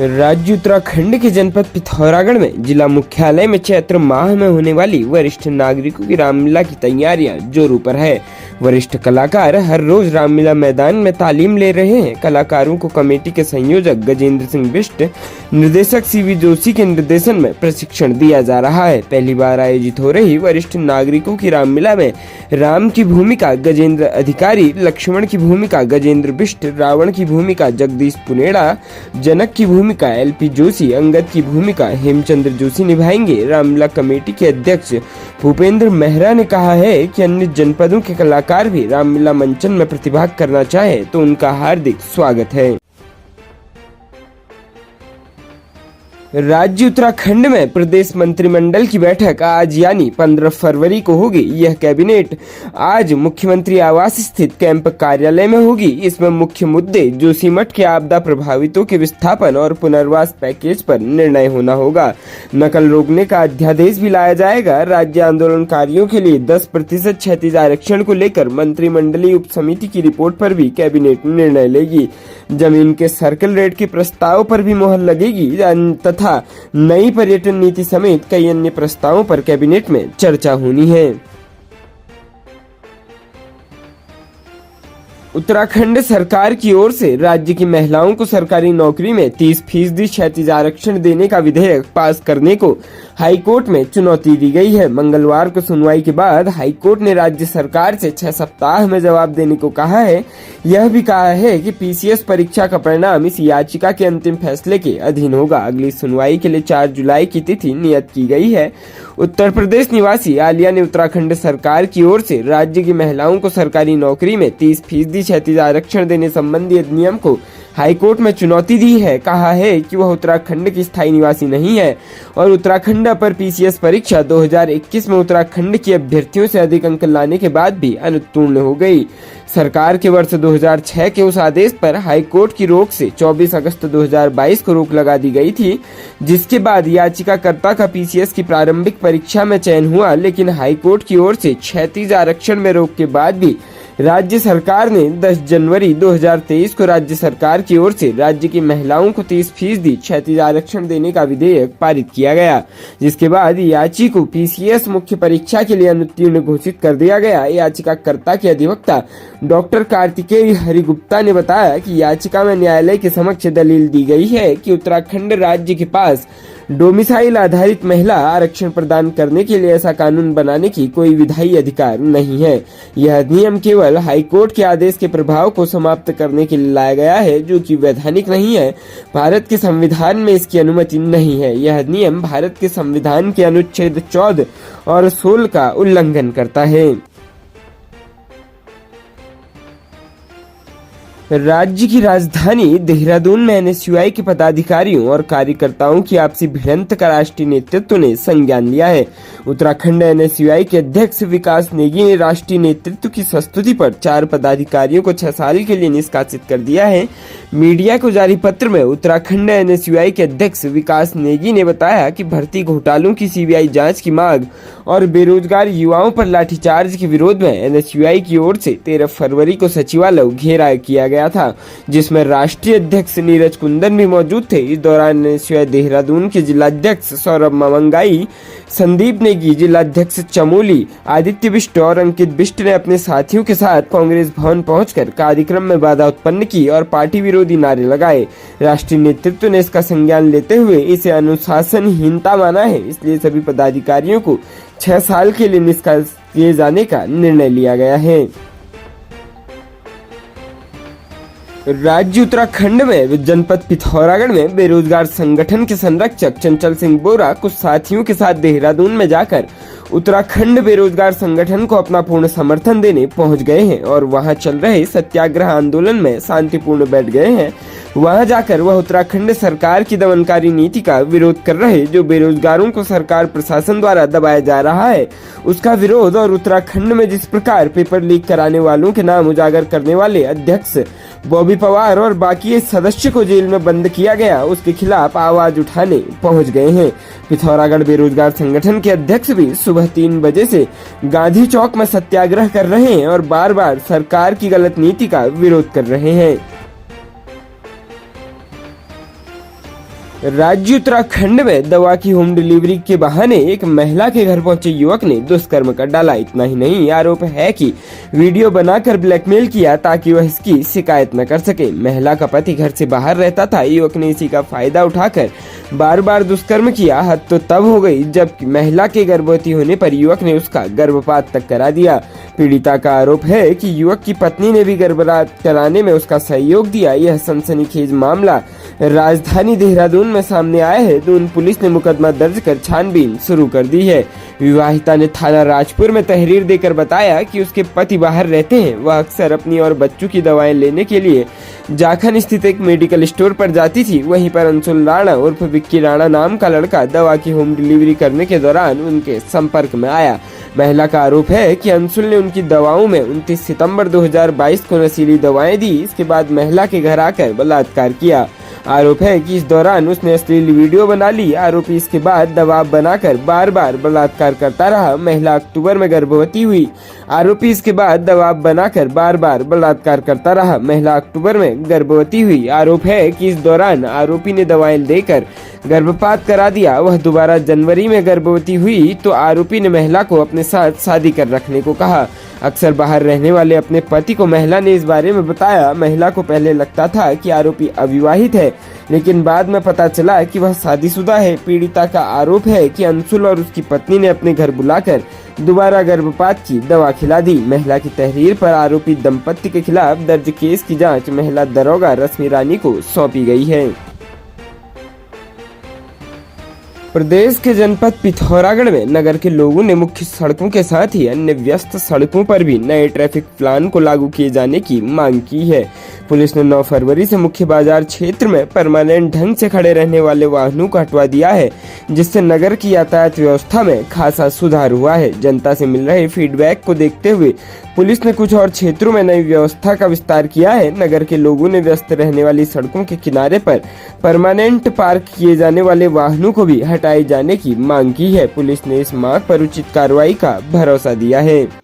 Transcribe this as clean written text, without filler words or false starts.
राज्य उत्तराखंड के जनपद पिथौरागढ़ में जिला मुख्यालय में चैत्र माह में होने वाली वरिष्ठ नागरिकों की रामलीला की तैयारियां जोरों पर है। वरिष्ठ कलाकार हर रोज रामलीला मैदान में तालीम ले रहे हैं। कलाकारों को कमेटी के संयोजक गजेंद्र सिंह बिष्ट, निर्देशक सीवी जोशी के निर्देशन में प्रशिक्षण दिया जा रहा है। पहली बार आयोजित हो रही वरिष्ठ नागरिकों की रामलीला में राम की भूमिका गजेंद्र अधिकारी, लक्ष्मण की भूमिका गजेंद्र बिष्ट, रावण की भूमिका जगदीश पुनेड़ा, जनक की भूमिका एलपी जोशी, अंगद की भूमिका हेमचंद्र जोशी निभाएंगे। रामलीला कमेटी के अध्यक्ष भूपेंद्र मेहरा ने कहा है कि अन्य जनपदों के कलाकार भी रामलीला मंचन में प्रतिभाग करना चाहे तो उनका हार्दिक स्वागत है। राज्य उत्तराखंड में प्रदेश मंत्रिमंडल की बैठक आज यानी 15 फरवरी को होगी। यह कैबिनेट आज मुख्यमंत्री आवास स्थित कैंप कार्यालय में होगी। इसमें मुख्य मुद्दे जोशीमठ के आपदा प्रभावितों के विस्थापन और पुनर्वास पैकेज पर निर्णय होना होगा। नकल रोकने का अध्यादेश भी लाया जाएगा। राज्य आंदोलनकारियों के लिए 10% क्षैतिज आरक्षण को लेकर मंत्रिमंडलीय उप समिति की रिपोर्ट पर भी कैबिनेट निर्णय लेगी। जमीन के सर्कल रेट के प्रस्ताव पर भी मुहर लगेगी तथा नई पर्यटन नीति समेत कई अन्य प्रस्तावों पर कैबिनेट में चर्चा होनी है। उत्तराखंड सरकार की ओर से राज्य की महिलाओं को सरकारी नौकरी में 30% क्षैतिज आरक्षण देने का विधेयक पास करने को हाईकोर्ट में चुनौती दी गई है। मंगलवार को सुनवाई के बाद हाईकोर्ट ने राज्य सरकार से 6 सप्ताह में जवाब देने को कहा है। यह भी कहा है कि पीसीएस परीक्षा का परिणाम इस याचिका के अंतिम फैसले के अधीन होगा। अगली सुनवाई के लिए 4 जुलाई की तिथि नियत की गई है। उत्तर प्रदेश निवासी आलिया ने उत्तराखंड सरकार की ओर से राज्य की महिलाओं को सरकारी नौकरी में 30% क्षैतिज आरक्षण देने संबंधी अधिनियम को हाईकोर्ट में चुनौती दी है। कहा है कि वह उत्तराखंड की स्थायी निवासी नहीं है और उत्तराखंड पर पीसीएस परीक्षा 2021 में उत्तराखंड की अभ्यर्थियों से अधिक अंक लाने के बाद भी अनुत्तीर्ण हो गई। सरकार के वर्ष 2006 के उस आदेश पर हाईकोर्ट की रोक से 24 अगस्त 2022 को रोक लगा दी गई थी, जिसके बाद याचिकाकर्ता का पीसीएस की प्रारंभिक परीक्षा में चयन हुआ। लेकिन हाईकोर्ट की ओर से क्षैतिज आरक्षण में रोक के बाद भी राज्य सरकार ने 10 जनवरी 2023 को राज्य सरकार की ओर से राज्य की महिलाओं को 30% क्षैतिज आरक्षण देने का विधेयक पारित किया गया, जिसके बाद याची को पीसीएस मुख्य परीक्षा के लिए अनुत्तीर्ण घोषित कर दिया गया। याचिकाकर्ता के अधिवक्ता डॉक्टर कार्तिकेय हरिगुप्ता ने बताया कि याचिका में न्यायालय के समक्ष दलील दी गई है कि उत्तराखंड राज्य के पास डोमिसाइल आधारित महिला आरक्षण प्रदान करने के लिए ऐसा कानून बनाने की कोई विधायी अधिकार नहीं है। यह अधिनियम केवल हाईकोर्ट के आदेश के प्रभाव को समाप्त करने के लिए लाया गया है, जो कि वैधानिक नहीं है। भारत के संविधान में इसकी अनुमति नहीं है। यह अधिनियम भारत के संविधान के अनुच्छेद 14 और 16 का उल्लंघन करता है। राज्य की राजधानी देहरादून में एनएसयूआई के पदाधिकारियों और कार्यकर्ताओं की आपसी भिड़ंत का राष्ट्रीय नेतृत्व ने संज्ञान लिया है। उत्तराखंड एनएसयूआई के अध्यक्ष विकास नेगी ने राष्ट्रीय नेतृत्व की संस्तुति पर 4 पदाधिकारियों को 6 साल के लिए निष्कासित कर दिया है। मीडिया को जारी पत्र में उत्तराखंड एनएसयूआई के अध्यक्ष विकास नेगी ने बताया कि भर्ती घोटालों की सीबीआई जांच की मांग और बेरोजगार युवाओं पर लाठीचार्ज के विरोध में एनएसयूआई की ओर से 13 फरवरी को सचिवालय घेराव किया गया था, जिसमें राष्ट्रीय अध्यक्ष नीरज कुंदन भी मौजूद थे। इस दौरान एनएसयूआई देहरादून के जिलाध्यक्ष सौरभ मामंगाई, संदीप नेगी, जिलाध्यक्ष चमोली, आदित्य बिष्ट और अंकित बिष्ट ने अपने साथियों के साथ कांग्रेस भवन पहुंचकर कार्यक्रम में बाधा उत्पन्न की और पार्टी विरोधी नारे लगाए। राष्ट्रीय नेतृत्व ने इसका संज्ञान लेते हुए इसे अनुशासनहीनता माना है, इसलिए सभी पदाधिकारियों को 6 साल के लिए निष्कासित किए जाने का निर्णय लिया गया है। राज्य उत्तराखंड में जनपद पिथौरागढ़ में बेरोजगार संगठन के संरक्षक चंचल सिंह बोरा कुछ साथियों के साथ देहरादून में जाकर उत्तराखंड बेरोजगार संगठन को अपना पूर्ण समर्थन देने पहुंच गए हैं और वहां चल रहे सत्याग्रह आंदोलन में शांतिपूर्ण बैठ गए हैं। वहां जाकर वह उत्तराखंड सरकार की दमनकारी नीति का विरोध कर रहे, जो बेरोजगारों को सरकार प्रशासन द्वारा दबाया जा रहा है, उसका विरोध और उत्तराखंड में जिस प्रकार पेपर लीक कराने वालों के नाम उजागर करने वाले अध्यक्ष बॉबी पवार और बाकी सदस्य को जेल में बंद किया गया, उसके खिलाफ आवाज उठाने पहुंच गए हैं। पिथौरागढ़ बेरोजगार संगठन के अध्यक्ष भी सुबह 3 बजे से गांधी चौक में सत्याग्रह कर रहे हैं और बार बार सरकार की गलत नीति का विरोध कर रहे हैं। राज्य उत्तराखंड में दवा की होम डिलीवरी के बहाने एक महिला के घर पहुंचे युवक ने दुष्कर्म कर डाला। इतना ही नहीं, आरोप है कि वीडियो बनाकर ब्लैकमेल किया ताकि वह इसकी शिकायत न कर सके। महिला का पति घर से बाहर रहता था। युवक ने इसी का फायदा उठाकर बार बार दुष्कर्म किया। हद तो तब हो गई जब महिला के गर्भवती होने पर युवक ने उसका गर्भपात तक करा दिया। पीड़िता का आरोप है कि युवक की पत्नी ने भी गर्भपात कराने में उसका सहयोग दिया। यह सनसनीखेज मामला राजधानी देहरादून में सामने आया है। दून पुलिस ने मुकदमा दर्ज कर छानबीन शुरू कर दी है। विवाहिता ने थाना राजपुर में तहरीर देकर बताया कि उसके पति बाहर रहते हैं। वह अक्सर अपनी और बच्चों की दवाएं लेने के लिए जाखन स्थित एक मेडिकल स्टोर पर जाती थी। वहीं पर अंशुल राणा उर्फ विक्की राणा नाम का लड़का दवा की होम डिलीवरी करने के दौरान उनके संपर्क में आया। महिला का आरोप है कि अंशुल ने उनकी दवाओं में 29 सितंबर 2022 को नशीली दवाएं दी। इसके बाद महिला के घर आकर बलात्कार किया। आरोप है कि इस दौरान उसने अश्लील वीडियो बना ली। आरोपी इसके बाद दबाव बनाकर बार बार बलात्कार करता रहा। महिला अक्टूबर में गर्भवती हुई। आरोपी इसके बाद दबाव बनाकर बार बार बलात्कार करता रहा। महिला अक्टूबर में गर्भवती हुई। आरोप है कि इस दौरान आरोपी ने दवाएं देकर गर्भपात करा दिया। वह दोबारा जनवरी में गर्भवती हुई तो आरोपी ने महिला को अपने साथ शादी कर रखने को कहा। अक्सर बाहर रहने वाले अपने पति को महिला ने इस बारे में बताया। महिला को पहले लगता था कि आरोपी अविवाहित है, लेकिन बाद में पता चला कि वह शादीशुदा है। पीड़िता का आरोप है कि अंशुल और उसकी पत्नी ने अपने घर बुलाकर दोबारा गर्भपात की दवा खिला दी। महिला की तहरीर पर आरोपी दंपति के खिलाफ दर्ज केस की जांच महिला दरोगा रश्मि रानी को सौंपी गई है। प्रदेश के जनपद पिथौरागढ़ में नगर के लोगों ने मुख्य सड़कों के साथ ही अन्य व्यस्त सड़कों पर भी नए ट्रैफिक प्लान को लागू किए जाने की मांग की है। पुलिस ने 9 फरवरी से मुख्य बाजार क्षेत्र में परमानेंट ढंग से खड़े रहने वाले वाहनों को हटवा दिया है, जिससे नगर की यातायात व्यवस्था में खासा सुधार हुआ है। जनता से मिल रहे फीडबैक को देखते हुए पुलिस ने कुछ और क्षेत्रों में नई व्यवस्था का विस्तार किया है। नगर के लोगों ने व्यस्त रहने वाली सड़कों के किनारे पर परमानेंट पार्क किए जाने वाले वाहनों को भी हटाए जाने की मांग की है। पुलिस ने इस मांग पर उचित कार्रवाई का भरोसा दिया है।